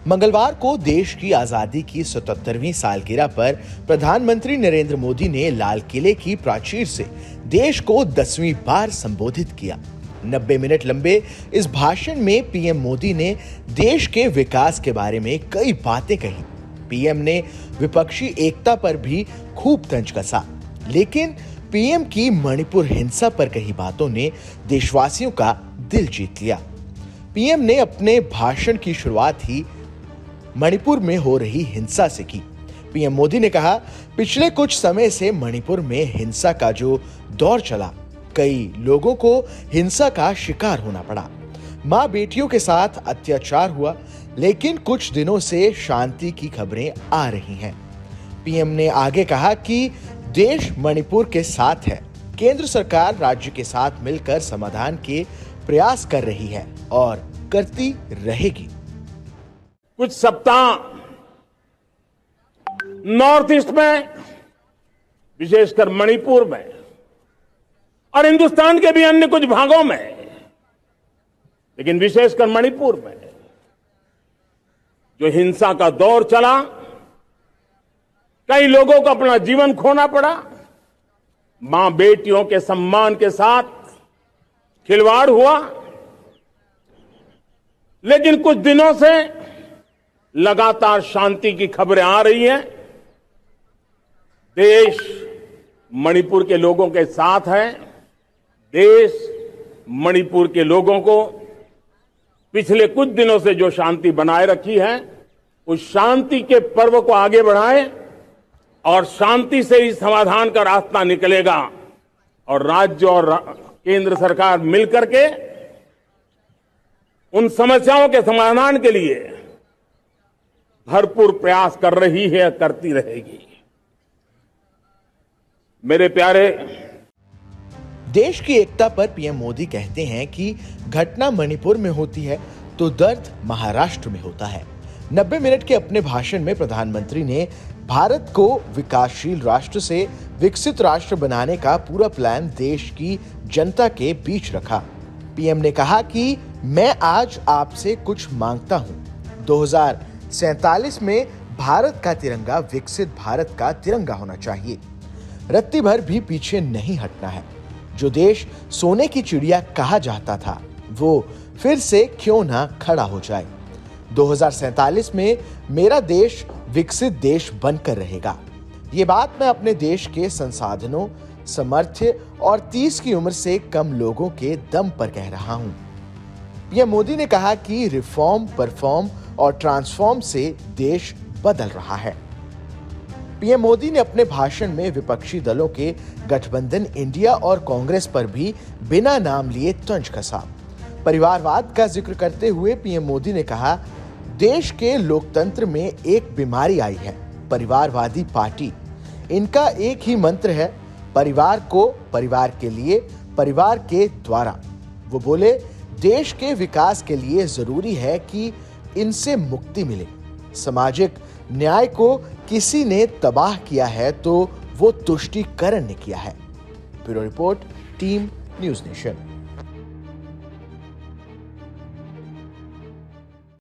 मंगलवार को देश की आजादी की 77वीं सालगिरह पर प्रधानमंत्री नरेंद्र मोदी ने लाल किले की प्राचीर से देश को 10वीं बार संबोधित किया। 90 मिनट लंबे इस भाषण में पीएम मोदी ने देश के विकास के बारे में कई बातें कही। पीएम ने विपक्षी एकता पर भी खूब तंज कसा, लेकिन पीएम की मणिपुर हिंसा पर कही बातों ने देशवासियों का दिल जीत लिया। पीएम ने अपने भाषण की शुरुआत ही मणिपुर में हो रही हिंसा से की। पीएम मोदी ने कहा, पिछले कुछ समय से मणिपुर में हिंसा का जो दौर चला, कई लोगों को हिंसा का शिकार होना पड़ा। मां बेटियों के साथ अत्याचार हुआ, लेकिन कुछ दिनों से शांति की खबरें आ रही हैं। पीएम ने आगे कहा कि देश मणिपुर के साथ है। केंद्र सरकार राज्य के साथ मिलकर समाधान के प्रयास कर रही है और करती रहेगी। कुछ सप्ताह नॉर्थ ईस्ट में, विशेषकर मणिपुर में और हिंदुस्तान के भी अन्य कुछ भागों में, लेकिन विशेषकर मणिपुर में जो हिंसा का दौर चला, कई लोगों को अपना जीवन खोना पड़ा। मां बेटियों के सम्मान के साथ खिलवाड़ हुआ, लेकिन कुछ दिनों से लगातार शांति की खबरें आ रही हैं। देश मणिपुर के लोगों के साथ है। देश मणिपुर के लोगों को पिछले कुछ दिनों से जो शांति बनाए रखी है, उस शांति के पर्व को आगे बढ़ाए और शांति से ही समाधान का रास्ता निकलेगा और राज्य और केंद्र सरकार मिलकर के उन समस्याओं के समाधान के लिए भरपूर प्रयास कर रही है, करती रहेगी। मेरे प्यारे, देश की एकता पर पीएम मोदी कहते हैं कि घटना मणिपुर में होती है तो दर्द महाराष्ट्र में होता है। 90 मिनट के अपने भाषण में प्रधानमंत्री ने भारत को विकासशील राष्ट्र से विकसित राष्ट्र बनाने का पूरा प्लान देश की जनता के बीच रखा। पीएम ने कहा कि मैं आज आपसे कुछ मांगता हूं। 2047 में भारत का तिरंगा विकसित भारत का तिरंगा होना चाहिए। रत्ती भर भी पीछे नहीं हटना है। जो देश सोने की चिड़िया कहा जाता था, वो फिर से क्यों ना खड़ा हो जाए। 2047 में मेरा देश विकसित देश बनकर रहेगा। ये बात मैं अपने देश के संसाधनों, सामर्थ्य और 30 की उम्र से कम लोगों के दम पर कह रहा हूं। पीएम मोदी ने कहा कि रिफॉर्म, परफॉर्म और ट्रांसफॉर्म से देश बदल रहा है। पीएम मोदी ने अपने भाषण में विपक्षी दलों के गठबंधन इंडिया और कांग्रेस पर भी बिना नाम लिए तंज कसा। परिवारवाद का जिक्र करते हुए पीएम मोदी ने कहा, देश के लोकतंत्र में एक बीमारी आई है, परिवारवादी पार्टी। इनका एक ही मंत्र है, परिवार को परिवार के लिए, परिवार के द्वारा। वो बोले, देश के विकास के लिए जरूरी है कि इनसे मुक्ति मिले। सामाजिक न्याय को किसी ने तबाह किया है तो वो तुष्टीकरण ने किया है। Bureau report, team news nation.